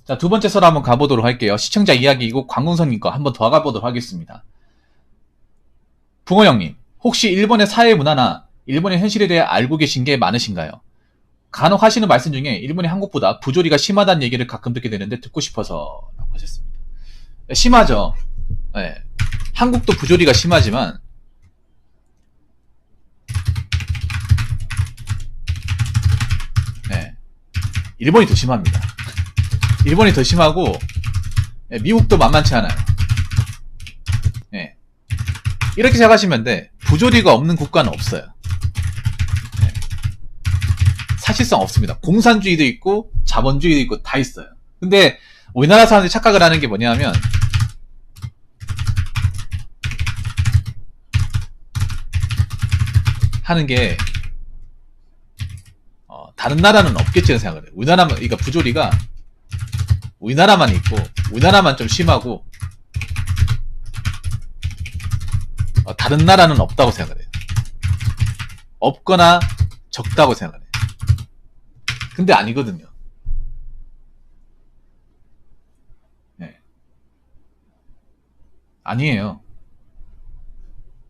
자, 두 번째 설 한번 가보도록 할게요. 시청자 이야기이고 광공선님 거 한번 더 가보도록 하겠습니다. 붕어 형님, 혹시 일본의 사회 문화나 일본의 현실에 대해 알고 계신 게 많으신가요? 간혹 하시는 말씀 중에 일본이 한국보다 부조리가 심하다는 얘기를 가끔 듣게 되는데 듣고 싶어서 라고 하셨습니다. 심하죠. 네. 한국도 부조리가 심하지만 네. 일본이 더 심합니다. 일본이 더 심하고 네. 미국도 만만치 않아요. 네. 이렇게 생각하시면 돼. 부조리가 없는 국가는 없어요. 네. 사실상 없습니다. 공산주의도 있고 자본주의도 있고 다 있어요. 근데 우리나라 사람들이 착각을 하는 게 뭐냐면 하는 게 다른 나라는 없겠지는 생각을 해요. 우리나라만, 그러니까 부조리가 우리나라만 있고 우리나라만 좀 심하고 다른 나라는 없다고 생각을 해요. 없거나 적다고 생각을 해요. 근데 아니거든요. 네. 아니에요.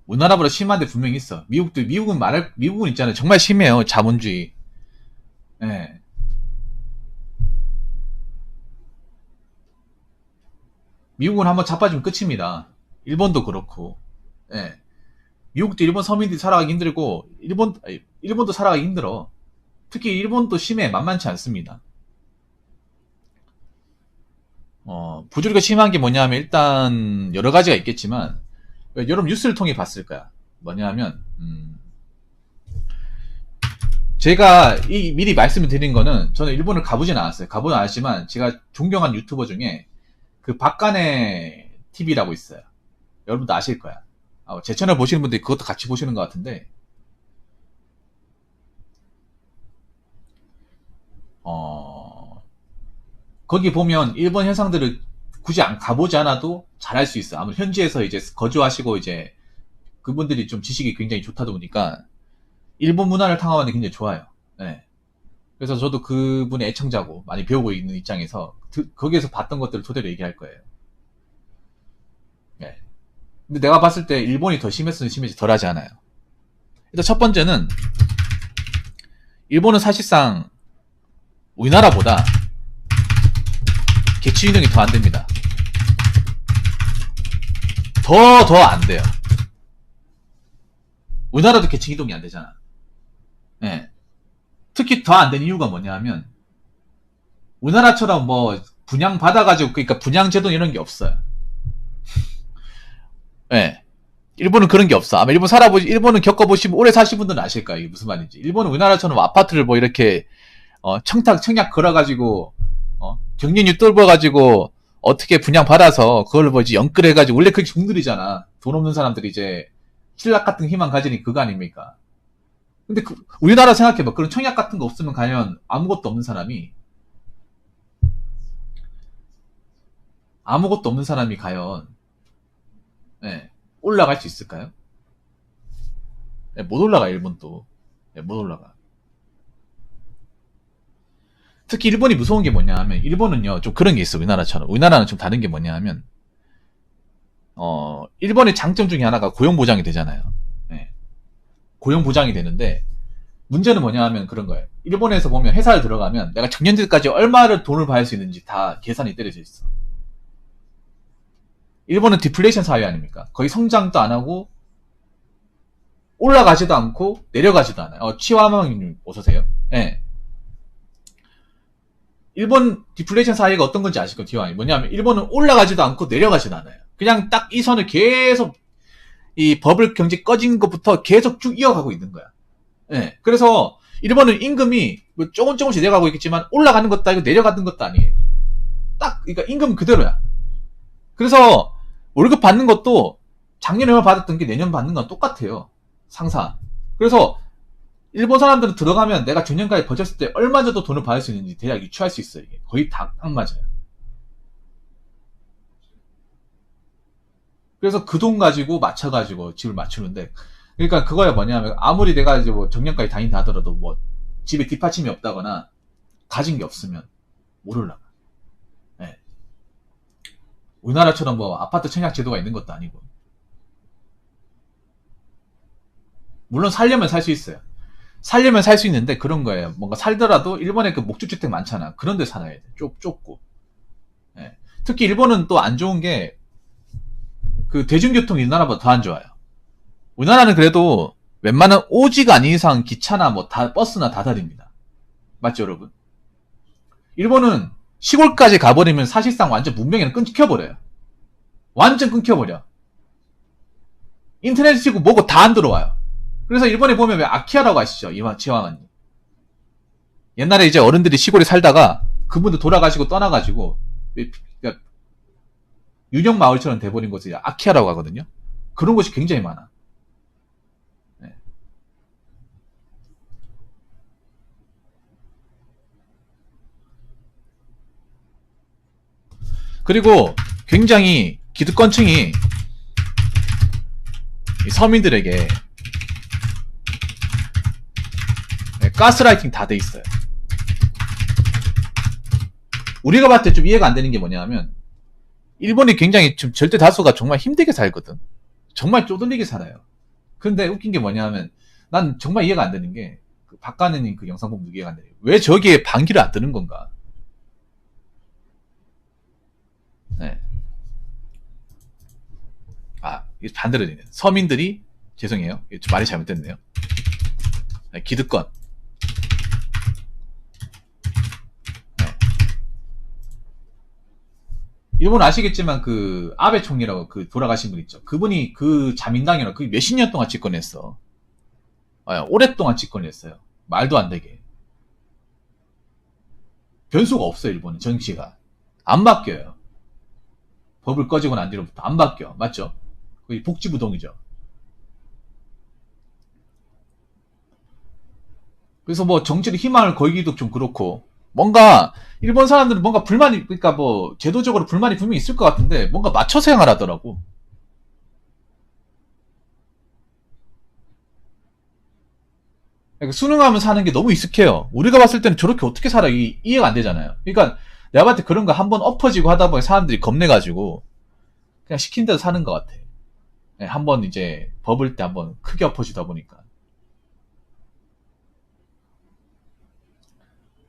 우리나라보다 심한데 분명히 있어. 미국은 있잖아요. 정말 심해요. 자본주의. 네. 미국은 한번 자빠지면 끝입니다. 일본도 그렇고. 네. 미국도 일본 서민들이 살아가기 힘들고 일본도 살아가기 힘들어. 특히 일본도 심해. 만만치 않습니다. 부조리가 심한 게 뭐냐면 일단 여러 가지가 있겠지만 여러분 뉴스를 통해 봤을 거야. 뭐냐면 제가 미리 말씀을 드린 거는 저는 일본을 가보진 않았어요. 가보진 않았지만 제가 존경한 유튜버 중에 그 박간의 TV라고 있어요. 여러분도 아실 거야. 제 채널 보시는 분들이 그것도 같이 보시는 것 같은데 거기 보면 일본 현상들을 굳이 안 가보지 않아도 잘할 수 있어. 아무래도 현지에서 이제 거주하시고 이제 그분들이 좀 지식이 굉장히 좋다다 보니까 일본 문화를 탐험하는 게 굉장히 좋아요. 네. 그래서 저도 그분의 애청자고 많이 배우고 있는 입장에서 거기에서 봤던 것들을 토대로 얘기할 거예요. 네. 근데 내가 봤을 때 일본이 더 심했으면 심했지 덜하지 않아요. 일단 첫 번째는 일본은 사실상 우리나라보다 개취인정이 더 안 됩니다. 더 안 돼요. 우리나라도 개취이동이 안 되잖아. 네. 특히 더 안 되는 이유가 뭐냐면 우리나라처럼 뭐 분양 받아가지고 그러니까 분양제도 이런 게 없어요. 네. 일본은 그런 게 없어. 아마 일본은 겪어보시면 오래 사신 분들은 아실 거야. 이게 무슨 말인지. 일본은 우리나라처럼 아파트를 뭐 이렇게 청약 걸어가지고 경쟁률 뚫어가지고 어떻게 분양 받아서 그걸 뭐지 연끌해가지고 원래 그게 종들이잖아. 돈 없는 사람들이 이제 신락 같은 희망 가지니 그거 아닙니까? 근데 우리나라 생각해봐. 그런 청약 같은 거 없으면 과연 아무것도 없는 사람이 과연 네, 올라갈 수 있을까요? 네, 못 올라가. 일본도 네, 못 올라가. 특히 일본이 무서운 게 뭐냐 하면 일본은요 좀 그런 게 있어. 우리나라는 좀 다른 게 뭐냐 하면 일본의 장점 중에 하나가 고용보장이 되잖아요. 네. 고용보장이 되는데 문제는 뭐냐 하면 그런 거예요. 일본에서 보면 회사를 들어가면 내가 작년까지 얼마를 돈을 받을 수 있는지 다 계산이 때려져 있어. 일본은 디플레이션 사회 아닙니까? 거의 성장도 안 하고 올라가지도 않고 내려가지도 않아요. 치와마님 오세요. 네. 일본 디플레이션 사회가 어떤 건지 아실 거예요. 뭐냐면 일본은 올라가지도 않고 내려가지도 않아요. 그냥 딱 이 선을 계속 이 버블 경제 꺼진 것부터 계속 쭉 이어가고 있는 거야. 네. 그래서 일본은 임금이 뭐 조금씩 내려가고 있겠지만 올라가는 것도 아니고 내려가는 것도 아니에요. 딱 그러니까 임금은 그대로야. 그래서 월급 받는 것도 작년에 받았던 게 내년 받는 건 똑같아요. 상사. 그래서 일본 사람들은 들어가면 내가 작년까지 버텼을 때 얼마 정도 돈을 받을 수 있는지 대략 유추할 수 있어요. 이게 거의 딱 맞아요. 그래서 그 돈 가지고 맞춰가지고 집을 맞추는데, 그러니까 그거야 뭐냐면 아무리 내가 이제 뭐 정년까지 다닌다 하더라도 뭐 집에 뒷받침이 없다거나 가진 게 없으면 못 올라가. 우리나라처럼 뭐 아파트 청약 제도가 있는 것도 아니고. 물론 살려면 살 수 있어요. 살려면 살 수 있는데 그런 거예요. 뭔가 살더라도 일본에 그 목조주택 많잖아. 그런 데 살아야 돼. 좁고. 예. 특히 일본은 또 안 좋은 게 그 대중교통이 우리나라보다 더 안 좋아요. 우리나라는 그래도 웬만한 오지가 아닌 이상 기차나 뭐 다 버스나 다 다닙니다. 맞죠, 여러분? 일본은 시골까지 가버리면 사실상 완전 문명에는 끊겨버려요. 완전 끊겨버려. 인터넷 치고 뭐고 다 안 들어와요. 그래서 일본에 보면 왜 아키하라고 아시죠? 치와마님. 옛날에 이제 어른들이 시골에 살다가 그분들 돌아가시고 떠나가지고 그러니까 유령 마을처럼 돼버린 곳이 아키하라고 하거든요. 그런 곳이 굉장히 많아. 네. 그리고 굉장히 기득권층이 서민들에게 가스라이팅 다 돼 있어요. 우리가 봤을 때 좀 이해가 안 되는 게 뭐냐면 일본이 굉장히 좀 절대 다수가 정말 힘들게 살거든. 정말 쪼들리게 살아요. 근데 웃긴 게 뭐냐면 난 정말 이해가 안 되는 게 그 박가느님 그 영상 보면 이해가 안 돼요. 왜 저기에 방귀를 안 뜨는 건가? 네. 아, 이게 반대로 되네. 서민들이 죄송해요. 좀 말이 잘못됐네요. 네, 기득권. 네. 일본 아시겠지만 그 아베 총리라고 그 돌아가신 분 있죠. 그분이 그 자민당이라 그 몇십 년 동안 집권했어. 오랫동안 집권했어요. 말도 안 되게. 변수가 없어요, 일본은 정치가. 안 바뀌어요. 법을 꺼지고 난 뒤로부터 안 바뀌어. 맞죠? 거의 복지부동이죠. 그래서 뭐 정치를 희망을 걸기도 좀 그렇고 뭔가 일본 사람들은 뭔가 불만이 그러니까 뭐 제도적으로 불만이 분명히 있을 것 같은데 뭔가 맞춰서 생활하더라고. 그러니까 수능하면 사는 게 너무 익숙해요. 우리가 봤을 때는 저렇게 어떻게 살아 이해가 안 되잖아요. 그러니까 내가 봤을 때 그런 거 한번 엎어지고 하다 보니 사람들이 겁내가지고 그냥 시킨 대로 사는 것 같아. 한번 이제 버블 때 한번 크게 엎어지다 보니까.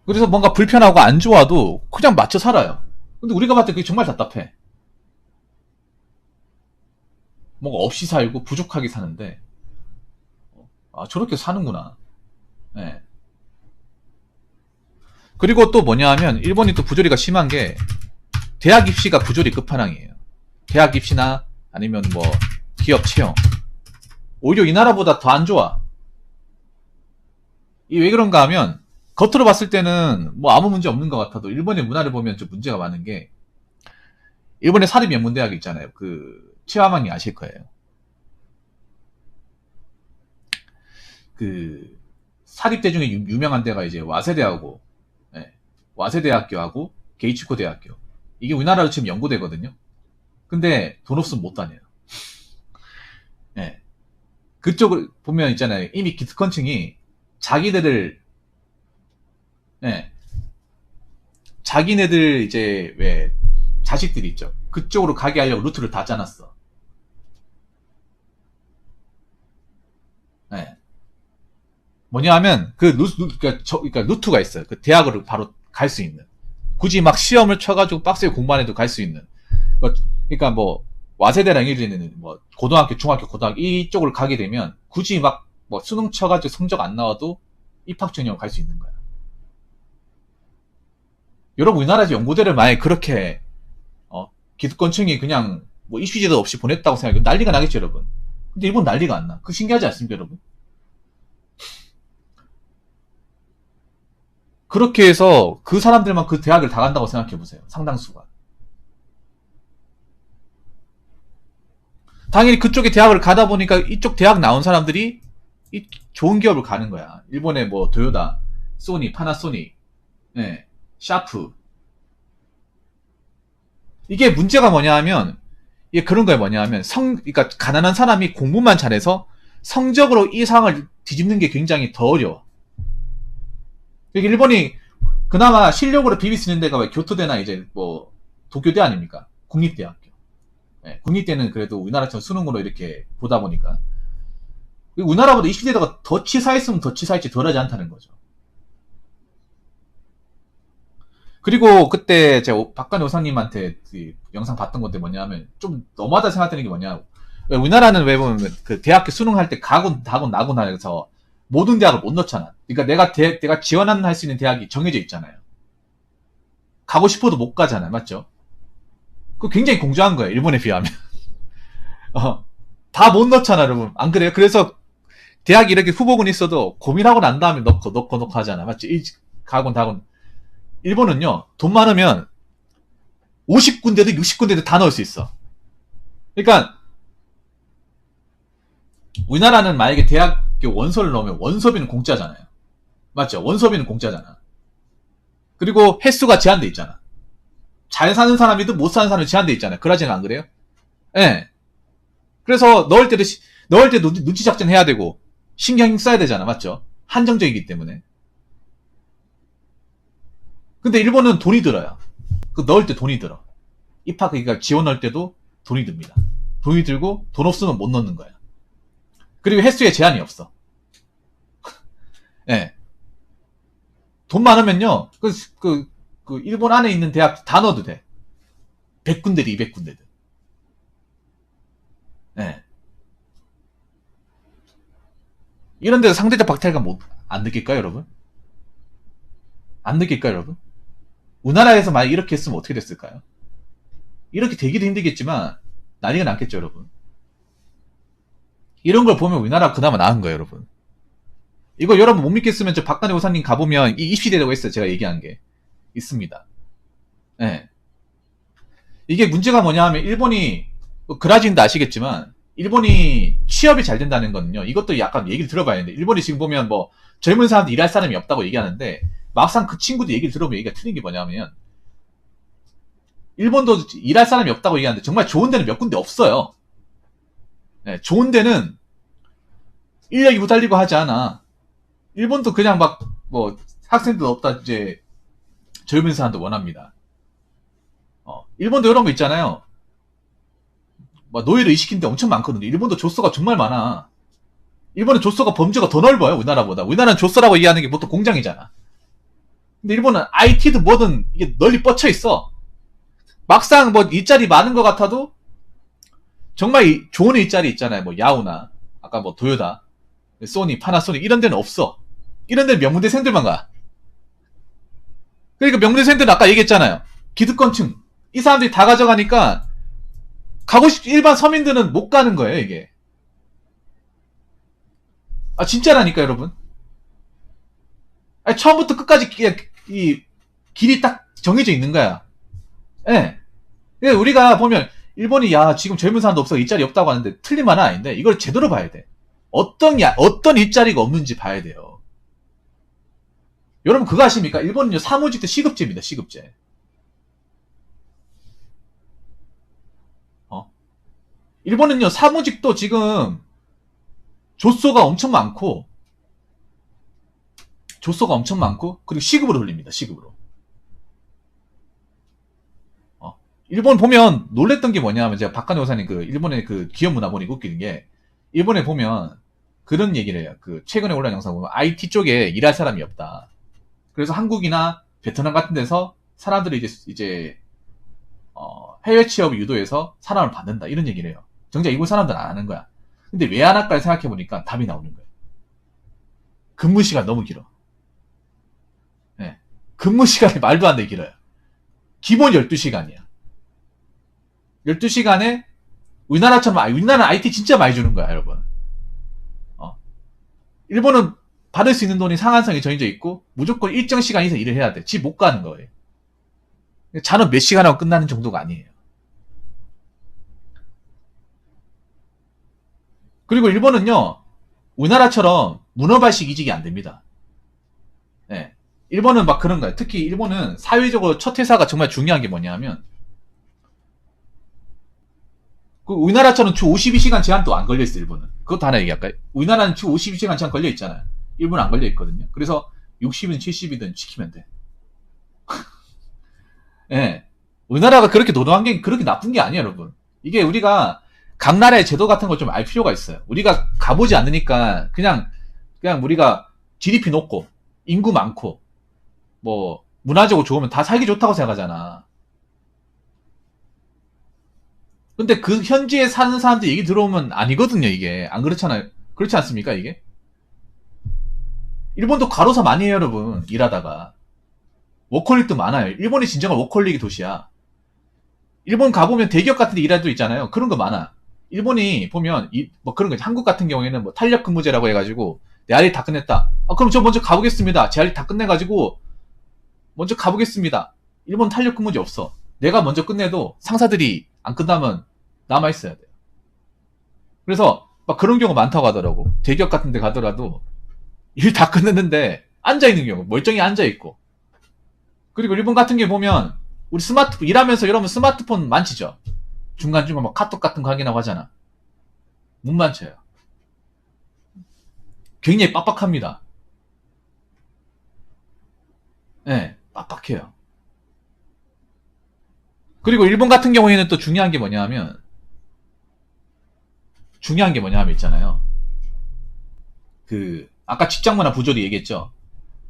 그래서 뭔가 불편하고 안 좋아도 그냥 맞춰 살아요. 근데 우리가 봤을 때 그게 정말 답답해. 뭔가 없이 살고 부족하게 사는데 아 저렇게 사는구나. 네. 그리고 또 뭐냐 하면 일본이 또 부조리가 심한 게 대학 입시가 부조리 끝판왕이에요. 대학 입시나 아니면 뭐 기업 채용. 오히려 이 나라보다 더 안 좋아. 이 왜 그런가 하면 겉으로 봤을 때는 뭐 아무 문제 없는 것 같아도 일본의 문화를 보면 좀 문제가 많은 게 일본의 사립연문대학이 있잖아요. 그 치와망이 아실 거예요. 그 사립대 중에 유명한 데가 이제 와세대하고 네. 와세대학교하고 게이츠코 대학교 이게 우리나라로 지금 연고대거든요. 근데 돈 없으면 못 다녀요. 네. 그쪽을 보면 있잖아요. 이미 기득권층이 자기네들 네. 자기네들 이제 왜 자식들이 있죠. 그쪽으로 가게 하려고 루트를 다 짜놨어. 네. 뭐냐 하면 그러니까 루트가 있어요. 그 대학을 바로 갈 수 있는. 굳이 막 시험을 쳐가지고 빡세게 공부 안 해도 갈 수 있는. 그러니까 뭐 와세대랑 이런 뭐 고등학교, 중학교, 고등학교 이쪽을 가게 되면 굳이 막 뭐 수능 쳐가지고 성적 안 나와도 입학 전형을 갈 수 있는 거야. 여러분 우리나라에서 연고대를 만약에 그렇게 기득권층이 그냥 뭐 입시제도 없이 보냈다고 생각해요. 난리가 나겠죠, 여러분. 근데 일본 난리가 안 나. 그 신기하지 않습니까, 여러분? 그렇게 해서 그 사람들만 그 대학을 다 간다고 생각해 보세요. 상당수가. 당연히 그쪽에 대학을 가다 보니까 이쪽 대학 나온 사람들이 좋은 기업을 가는 거야. 일본의 뭐 도요타, 소니, 파나소닉, 네, 샤프. 이게 문제가 뭐냐 하면 이게 그런 거야 뭐냐 하면 그러니까 가난한 사람이 공부만 잘해서 성적으로 이 상을 뒤집는 게 굉장히 더 어려워. 일본이 그나마 실력으로 비비 쓰는 데가 왜 교토대나 이제 뭐 도쿄대 아닙니까? 국립대학교. 예, 국립대는 그래도 우리나라처럼 수능으로 이렇게 보다 보니까. 우리나라보다 입시제도가 더 치사했으면 더 치사했지 덜하지 않다는 거죠. 그리고 그때 제가 박관희 호사님한테 그 영상 봤던 건데 뭐냐면 좀 너무하다 생각되는 게 뭐냐. 우리나라는 왜 보면 그 대학교 수능할 때 가군, 다군, 나군 해서 모든 대학을 못 넣잖아. 그러니까 내가 지원하는 할 수 있는 대학이 정해져 있잖아요. 가고 싶어도 못 가잖아요. 맞죠? 그거 굉장히 공정한 거예요. 일본에 비하면. 다 못 넣잖아, 여러분. 안 그래요? 그래서 대학이 이렇게 후보군이 있어도 고민하고 난 다음에 넣고 하잖아. 맞지? 가군, 다군. 일본은요, 돈 많으면 50군데도 60군데도 다 넣을 수 있어. 그러니까, 우리나라는 만약에 대학교 원서를 넣으면 원서비는 공짜잖아요. 맞죠? 원서비는 공짜잖아. 그리고 횟수가 제한돼 있잖아. 잘 사는 사람이든 못 사는 사람이 제한돼 있잖아요. 그러지는 안 그래요? 예. 네. 그래서 넣을 때도 눈치 작전 해야 되고, 신경 써야 되잖아. 맞죠? 한정적이기 때문에. 근데 일본은 돈이 들어요. 그 넣을 때 돈이 들어. 그러니까 지원 넣을 때도 돈이 듭니다. 돈이 들고 돈 없으면 못 넣는 거야. 그리고 횟수에 제한이 없어. 예. 네. 돈 많으면요, 일본 안에 있는 대학 다 넣어도 돼. 100군데든 200군데든. 예. 네. 이런 데서 상대적 박탈감 안 느낄까요, 여러분? 안 느낄까요, 여러분? 우리나라에서 만약 이렇게 했으면 어떻게 됐을까요? 이렇게 되기도 힘들겠지만, 난리가 났겠죠, 여러분? 이런 걸 보면 우리나라가 그나마 나은 거예요, 여러분. 이거 여러분 못 믿겠으면 저 박관희 호사님 가보면 이 입시되라고 했어요. 제가 얘기한 게. 있습니다. 예. 네. 이게 문제가 뭐냐 하면 일본이, 그라진도 아시겠지만, 일본이 취업이 잘 된다는 거는요, 이것도 약간 얘기를 들어봐야 되는데, 일본이 지금 보면 뭐, 젊은 사람들 일할 사람이 없다고 얘기하는데, 막상 그 친구들 얘기를 들어보면 얘기가 틀린 게 뭐냐면, 일본도 일할 사람이 없다고 얘기하는데, 정말 좋은 데는 몇 군데 없어요. 네, 좋은 데는 인력이 부달리고 하지 않아. 일본도 그냥 학생들 없다, 이제, 젊은 사람도 원합니다. 일본도 이런 거 있잖아요. 노예를 이식힌 데 엄청 많거든요. 일본도 조서가 정말 많아. 일본은 조서가 범주가 더 넓어요, 우리나라보다. 우리나라는 조서라고 얘기하는 게 보통 공장이잖아. 근데 일본은 IT든 뭐든 이게 널리 뻗쳐 있어. 막상 일자리 많은 것 같아도 정말 좋은 일자리 있잖아요. 야후나, 아까 도요다, 소니, 파나소닉 이런 데는 없어. 이런 데는 명문대생들만 가. 그러니까 명문대생들은 아까 얘기했잖아요. 기득권층. 이 사람들이 다 가져가니까 일반 서민들은 못 가는 거예요, 이게. 진짜라니까, 여러분. 처음부터 끝까지 이 길이 딱 정해져 있는 거야. 예. 네. 우리가 보면 일본이 지금 젊은 사람도 없어 일자리 없다고 하는데 틀린 말은 아닌데 이걸 제대로 봐야 돼. 어떤 일자리가 없는지 봐야 돼요. 여러분 그거 아십니까? 일본은요 사무직도 시급제입니다. 시급제. 일본은요 사무직도 지금 조소가 엄청 많고 그리고 시급으로 돌립니다. 시급으로. 일본 보면 놀랬던 게 뭐냐면 제가 박관희 호사님 일본의 기업 문화 보니 웃기는 게 일본에 보면 그런 얘기를 해요. 최근에 올라온 영상 보면 IT 쪽에 일할 사람이 없다. 그래서 한국이나 베트남 같은 데서 사람들이 이제 해외 취업을 유도해서 사람을 받는다 이런 얘기를 해요. 정작 일본 사람들은 안 하는 거야. 근데 왜 안 할까 생각해 보니까 답이 나오는 거예요. 근무 시간 너무 길어. 네. 근무 시간이 말도 안 되게 길어요. 기본 12시간이야. 12시간에 우리나라는 IT 진짜 많이 주는 거야, 여러분. 일본은 받을 수 있는 돈이 상한선이 정해져 있고 무조건 일정 시간 이상 일을 해야 돼. 집 못 가는 거예요. 잔업 몇 시간 하고 끝나는 정도가 아니에요. 그리고 일본은요, 우리나라처럼 문어발식 이직이 안 됩니다. 네. 일본은 그런 거예요. 특히 일본은 사회적으로 첫 회사가 정말 중요한 게 뭐냐면, 우리나라처럼 주 52시간 제한도 안 걸려있어, 일본은. 그것도 하나 얘기할까요? 우리나라는 주 52시간 제한 걸려있잖아요. 일본은 안 걸려있거든요. 그래서 60이든 70이든 지키면 돼. 예. 네. 우리나라가 그렇게 노동 환경이 그렇게 나쁜 게 아니에요, 여러분. 이게 우리가 각 나라의 제도 같은 걸 좀 알 필요가 있어요. 우리가 가보지 않으니까 그냥 우리가 GDP 높고 인구 많고 뭐 문화적으로 좋으면 다 살기 좋다고 생각하잖아. 근데 그 현지에 사는 사람들 얘기 들어오면 아니거든요, 이게. 안 그렇잖아요. 그렇지 않습니까, 이게? 일본도 과로사 많이 해요, 여러분. 일하다가. 워커홀릭도 많아요. 일본이 진정한 워커홀릭의 도시야. 일본 가보면 대기업 같은 데 일할 때 있잖아요. 그런 거 많아. 일본이 보면 뭐 그런 거 한국 같은 경우에는 뭐 탄력 근무제라고 해가지고 내 할 일 다 끝냈다. 그럼 저 먼저 가보겠습니다. 제 할 일 다 끝내가지고 먼저 가보겠습니다. 일본 탄력 근무제 없어. 내가 먼저 끝내도 상사들이 안 끝나면 남아있어야 돼요. 그래서 막 그런 경우 많다고 하더라고. 대기업 같은 데 가더라도 일 다 끝냈는데 앉아있는 경우, 멀쩡히 앉아있고. 그리고 일본 같은 게 보면 우리 스마트폰 일하면서 이러면 스마트폰 만지죠. 중간중간 막 카톡 같은 거 확인하고 하잖아. 못 만져요. 굉장히 빡빡합니다. 네, 빡빡해요. 그리고 일본 같은 경우에는 또 중요한 게 뭐냐면 있잖아요. 그 아까 직장 문화 부조리 얘기했죠.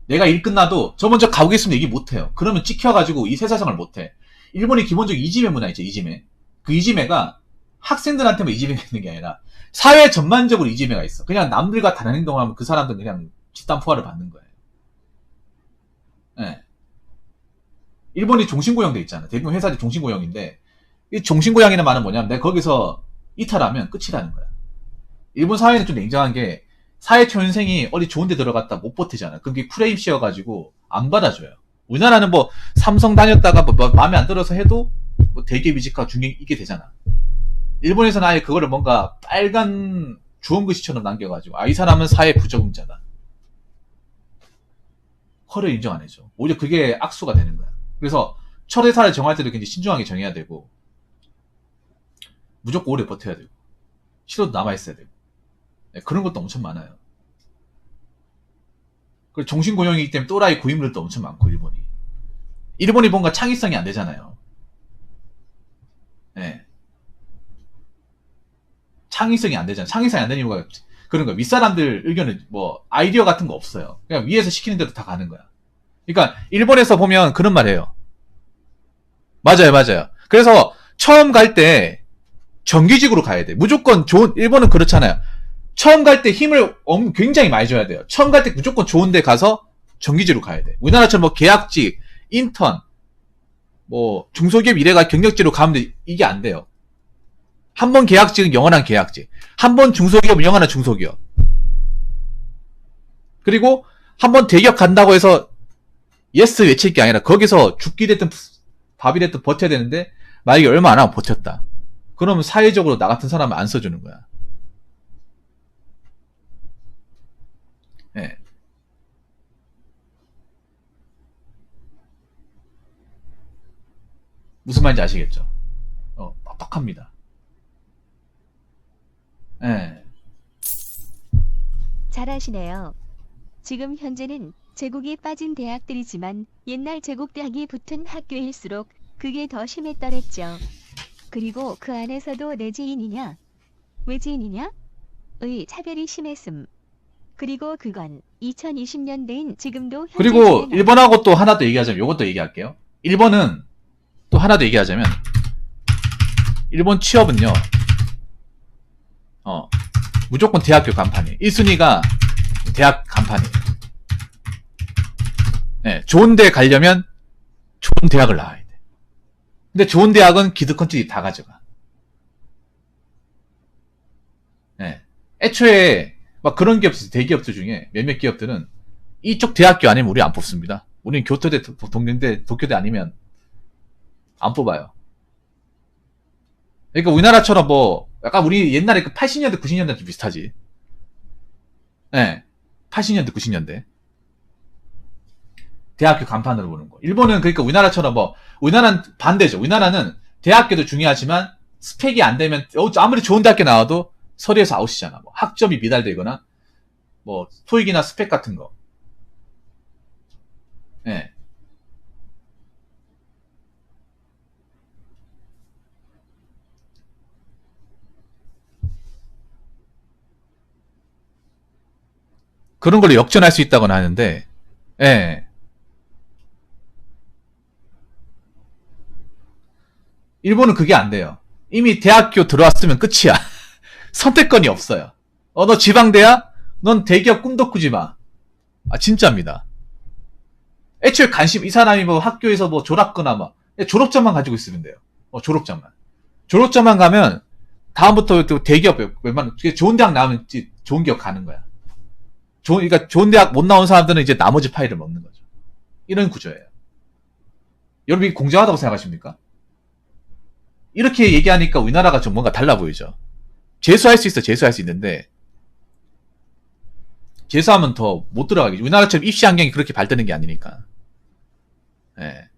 내가 일 끝나도 저 먼저 가보겠습니다 얘기 못해요. 그러면 찍혀가지고 이 세사성을 못해. 일본이 기본적으로 이지메 문화 있죠. 이지메. 그 이지메가 학생들한테만 이지메가 있는 게 아니라 사회 전반적으로 이지메가 있어. 그냥 남들과 다른 행동을 하면 그 사람들은 그냥 집단 포화를 받는 거예요. 네. 일본이 종신고용돼 있잖아. 대부분 회사들이 종신고용인데 이 종신고용이라는 말은 뭐냐면 내가 거기서 이탈하면 끝이라는 거야. 일본 사회는 좀 냉정한 게 사회 초년생이 어디 좋은 데 들어갔다 못 버티잖아. 그게 프레임 씌워가지고 안 받아줘요. 우리나라는 뭐 삼성 다녔다가 뭐 마음에 안 들어서 해도 뭐 대기업 이직하고 중견 이게 되잖아. 일본에서는 아예 그거를 뭔가 빨간 주홍 글씨처럼 남겨가지고 이 사람은 사회 부적응자다. 허를 인정 안 해줘. 오히려 그게 악수가 되는 거야. 그래서 첫 회사를 정할 때도 굉장히 신중하게 정해야 되고 무조건 오래 버텨야 되고 시도도 남아있어야 되고 네, 그런 것도 엄청 많아요. 그리고 종신고용이기 때문에 또라이 고인물도 엄청 많고 일본이 뭔가 창의성이 안 되잖아요. 네. 창의성이 안 되잖아요. 창의성이 안 되는 이유가 그런 거야. 윗사람들 의견은 뭐 아이디어 같은 거 없어요. 그냥 위에서 시키는 대로 다 가는 거야. 그러니까 일본에서 보면 그런 말 해요. 맞아요. 그래서 처음 갈 때 정규직으로 가야 돼. 무조건 좋은 일본은 그렇잖아요. 처음 갈 때 힘을 굉장히 많이 줘야 돼요. 처음 갈 때 무조건 좋은 데 가서 정규직으로 가야 돼. 우리나라처럼 뭐 계약직, 인턴, 뭐 중소기업 이래가 경력직으로 가면 돼. 이게 안 돼요. 한 번 계약직은 영원한 계약직. 한 번 중소기업은 영원한 중소기업. 그리고 한 번 대기업 간다고 해서 예스 외칠 게 아니라 거기서 죽기 됐든 밥이 됐든 버텨야 되는데 만약에 얼마 안 하고 버텼다. 그러면 사회적으로 나 같은 사람은 안 써주는 거야. 네. 무슨 말인지 아시겠죠? 빡빡합니다. 네. 잘하시네요. 지금 현재는 제국이 빠진 대학들이지만 옛날 제국대학이 붙은 학교일수록 그게 더 심했더랬죠. 그리고 그 안에서도 내지인이냐, 외지인이냐? 의 차별이 심했음. 그리고 그건 2020년대인 지금도 현재 그리고 일본하고 또 하나 더 얘기하자면 요것도 얘기할게요. 일본은 또 하나 더 얘기하자면 일본 취업은요. 무조건 대학교 간판이에요. 1순위가 대학 간판이에요. 네, 좋은 데 가려면 좋은 대학을 나와야 돼. 근데 좋은 대학은 기득권들이 다 가져가. 네. 애초에 막 그런 기업들, 대기업들 중에 몇몇 기업들은 이쪽 대학교 아니면 우리 안 뽑습니다. 우리는 교토대, 동경대, 도쿄대 아니면 안 뽑아요. 그러니까 우리나라처럼 뭐 약간 우리 옛날에 그 80년대, 90년대 비슷하지. 네. 80년대, 90년대. 대학교 간판으로 보는 거. 일본은 그러니까 우리나라처럼 뭐 우리나라는 반대죠. 우리나라는 대학교도 중요하지만 스펙이 안 되면 아무리 좋은 대학교 나와도 서류에서 아웃이잖아. 뭐 학점이 미달되거나 뭐 토익이나 스펙 같은 거. 예. 네. 그런 걸로 역전할 수 있다고는 하는데, 예. 일본은 그게 안 돼요. 이미 대학교 들어왔으면 끝이야. 선택권이 없어요. 너 지방대야? 넌 대기업 꿈도 꾸지 마. 아, 진짜입니다. 애초에 관심, 이 사람이 뭐 학교에서 뭐 졸았거나 막, 졸업장만 가지고 있으면 돼요. 졸업장만. 졸업장만 가면, 다음부터 또 대기업, 웬만한, 좋은 대학 나오면 좋은 기업 가는 거야. 그러니까 좋은 대학 못 나온 사람들은 이제 나머지 파일을 먹는 거죠. 이런 구조예요. 여러분, 이게 공정하다고 생각하십니까? 이렇게 얘기하니까 우리나라가 좀 뭔가 달라 보이죠. 재수할 수 있어, 재수할 수 있는데, 재수하면 더 못 들어가겠지. 우리나라처럼 입시 환경이 그렇게 발달된 게 아니니까. 예.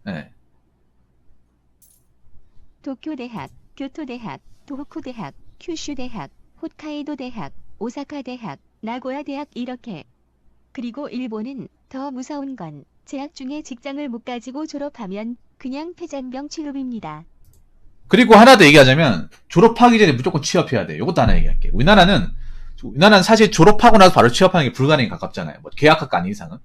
예. 도쿄대학, 교토대학, 도호쿠대학, 큐슈대학, 홋카이도대학, 오사카대학, 나고야대학 이렇게. 그리고 일본은 더 무서운 건 재학 중에 직장을 못 가지고 졸업하면 그냥 폐잔병 취급입니다. 그리고 하나 더 얘기하자면, 졸업하기 전에 무조건 취업해야 돼. 요것도 하나 얘기할게. 우리나라는 사실 졸업하고 나서 바로 취업하는 게 불가능에 가깝잖아요. 뭐 계약학과 아닌 이상은.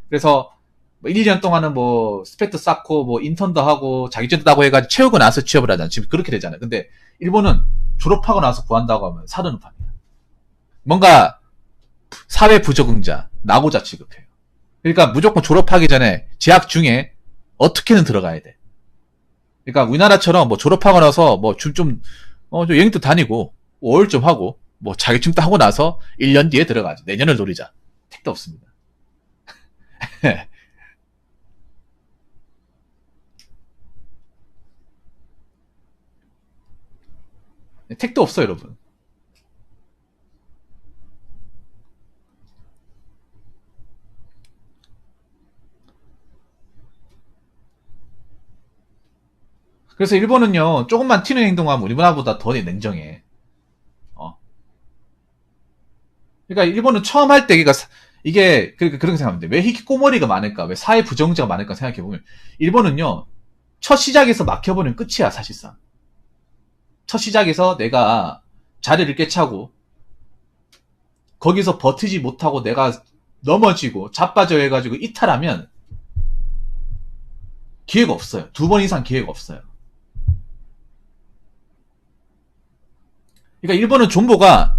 그래서 뭐 1, 2년 동안은 뭐 스펙도 쌓고 뭐 인턴도 하고 자격증도 따고 해가지고 채우고 나서 취업을 하잖아요. 지금 그렇게 되잖아요. 근데 일본은 졸업하고 나서 구한다고 하면 사르는 판이야. 뭔가 사회 부적응자, 낙오자 취급해요. 그러니까 무조건 졸업하기 전에 재학 중에 어떻게든 들어가야 돼. 그러니까 우리나라처럼 뭐 졸업하고 나서 뭐 좀 여행도 다니고 5월 좀 하고 뭐 자격증 따고 나서 1년 뒤에 들어가지. 내년을 노리자. 택도 없습니다. 택도 없어요, 여러분. 그래서 일본은요, 조금만 튀는 행동하면 우리나라보다 더 냉정해. 그러니까 일본은 처음 할 때, 이게, 그렇게 생각하면 돼. 왜 히키코모리가 많을까? 왜 사회 부정자가 많을까 생각해보면, 일본은요, 첫 시작에서 막혀버리면 끝이야, 사실상. 첫 시작에서 내가 자리를 꿰차고, 거기서 버티지 못하고 내가 넘어지고, 자빠져 해가지고 이탈하면, 기회가 없어요. 2번 이상 기회가 없어요. 그러니까 일본은 존보가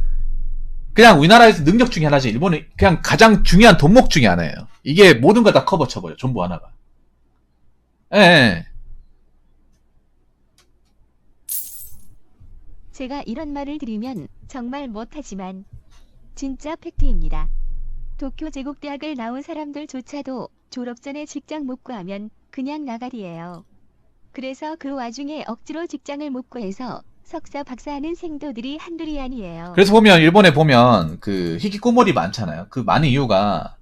그냥 우리나라에서 능력 중에 하나지. 일본은 그냥 가장 중요한 덕목 중에 하나예요. 이게 모든 걸 다 커버 쳐버려. 존보 하나가. 예, 예. 제가 이런 말을 드리면 정말 못하지만 진짜 팩트입니다. 도쿄 제국대학을 나온 사람들조차도 졸업 전에 직장 못 구하면 그냥 나가리예요. 그래서 그 와중에 억지로 직장을 못 구해서 석사 박사하는 생도들이 한둘이 아니에요. 그래서 보면 일본에 보면 그 히키코모리 많잖아요. 그 많은 이유가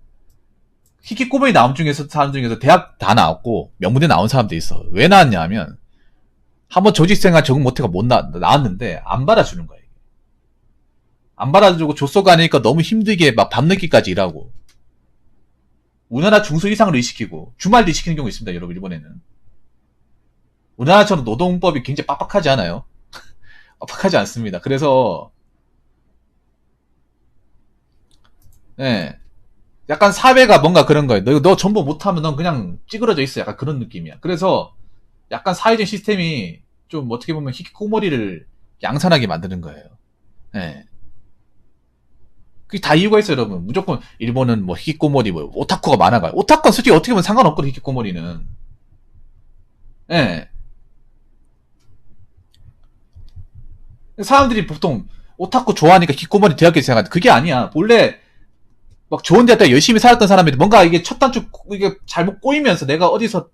히키코모리 나온 중에서 사람 중에서 대학 다 나왔고 명문대 나온 사람도 있어. 왜 나왔냐 하면 한번 조직생활 적응 못해가 못 나왔는데 안 받아주는 거예요. 안 받아주고 조소가 아니니까 너무 힘들게 막 밤늦게까지 일하고 우리나라 중소 이상을 일시키고 주말도 일시키는 경우 있습니다. 여러분 일본에는. 우리나라처럼 노동법이 굉장히 빡빡하지 않아요. 빡빡하지 않습니다. 그래서 네. 약간 사회가 뭔가 그런 거예요. 너 전부 못하면 넌 그냥 찌그러져 있어. 약간 그런 느낌이야. 그래서 약간 사회적 시스템이 좀 어떻게 보면 히키코모리를 양산하게 만드는 거예요. 네. 그게 다 이유가 있어요, 여러분. 무조건 일본은 뭐 히키코모리 뭐 오타쿠가 많아가요. 오타쿠는 솔직히 어떻게 보면 상관없거든, 히키코모리는. 예. 사람들이 보통 오타쿠 좋아하니까 히키코모리 대학교 생각하는데 그게 아니야. 원래 막 좋은 대학 때 열심히 살았던 사람들이 뭔가 이게 첫 단추 이게 잘못 꼬이면서 내가 어디서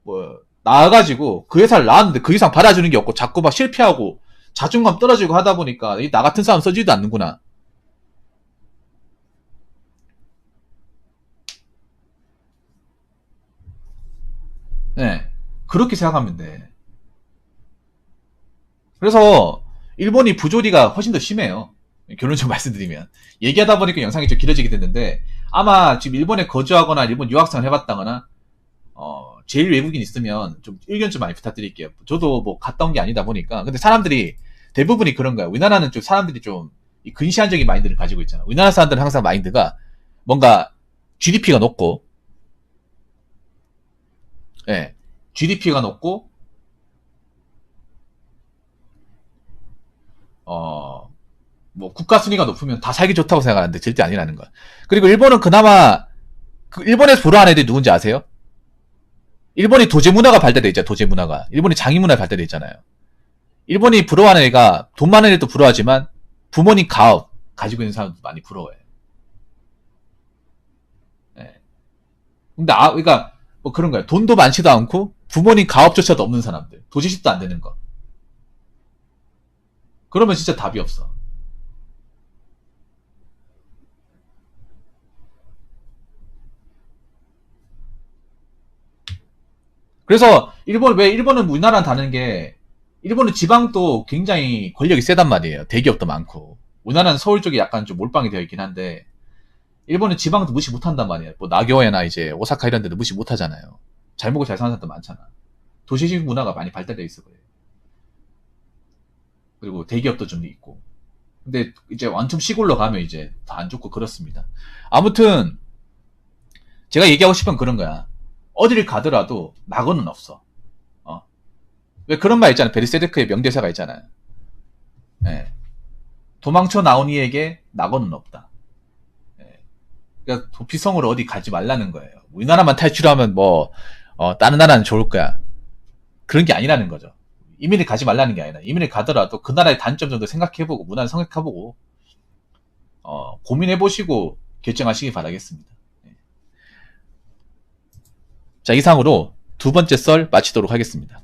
뭐 나와가지고 그 회사를 나왔는데 그 이상 받아주는 게 없고 자꾸 막 실패하고 자존감 떨어지고 하다 보니까 나 같은 사람 써지도 않는구나. 네. 그렇게 생각하면 돼. 그래서 일본이 부조리가 훨씬 더 심해요. 결론적으로 말씀드리면. 얘기하다 보니까 영상이 좀 길어지게 됐는데 아마 지금 일본에 거주하거나 일본 유학생을 해봤다거나 제일 외국인 있으면 좀 의견 좀 많이 부탁드릴게요. 저도 뭐 갔다 온 게 아니다 보니까. 근데 사람들이 대부분이 그런 거야. 우리나라는 좀 사람들이 좀 이 근시안적인 마인드를 가지고 있잖아. 우리나라 사람들은 항상 마인드가 뭔가 GDP가 높고, 예, GDP가 높고, 뭐 국가 순위가 높으면 다 살기 좋다고 생각하는데 절대 아니라는 거야. 그리고 일본은 그나마 일본에서 불화한 애들이 누군지 아세요? 일본이 도제 문화가 발달돼 있잖아. 도제 문화가. 일본이 장인 문화가 발달돼 있잖아요. 일본이 부러워하는 애가 돈 많은 애도 부러워하지만 부모님 가업 가지고 있는 사람도 많이 부러워해. 예. 근데 그러니까 뭐 그런 거야. 돈도 많지도 않고 부모님 가업조차도 없는 사람들, 도지식도 안 되는 거. 그러면 진짜 답이 없어. 그래서 왜 일본은 우리나라랑 다른 게, 일본은 지방도 굉장히 권력이 세단 말이에요. 대기업도 많고. 우리나라는 서울 쪽이 약간 좀 몰빵이 되어 있긴 한데, 일본은 지방도 무시 못 한단 말이에요. 뭐 나고야나 이제 오사카 이런 데도 무시 못 하잖아요. 잘 먹고 잘 사는 사람도 많잖아. 도시식 문화가 많이 발달되어 있어 그래요. 그리고 대기업도 좀 있고. 근데 이제 완전 시골로 가면 이제 다 안 좋고 그렇습니다. 아무튼 제가 얘기하고 싶은 그런 거야. 어디를 가더라도 낙오는 없어. 왜 그런 말 있잖아. 베르세르크의 명대사가 있잖아요. 예. 도망쳐 나온 이에게 낙오는 없다. 예. 그러니까 도피성으로 어디 가지 말라는 거예요. 우리나라만 탈출하면 뭐 다른 나라는 좋을 거야. 그런 게 아니라는 거죠. 이민을 가지 말라는 게 아니라, 이민을 가더라도 그 나라의 단점 정도 생각해보고 문화를 생각해보고 고민해보시고 결정하시기 바라겠습니다. 예. 자, 이상으로 두 번째 썰 마치도록 하겠습니다.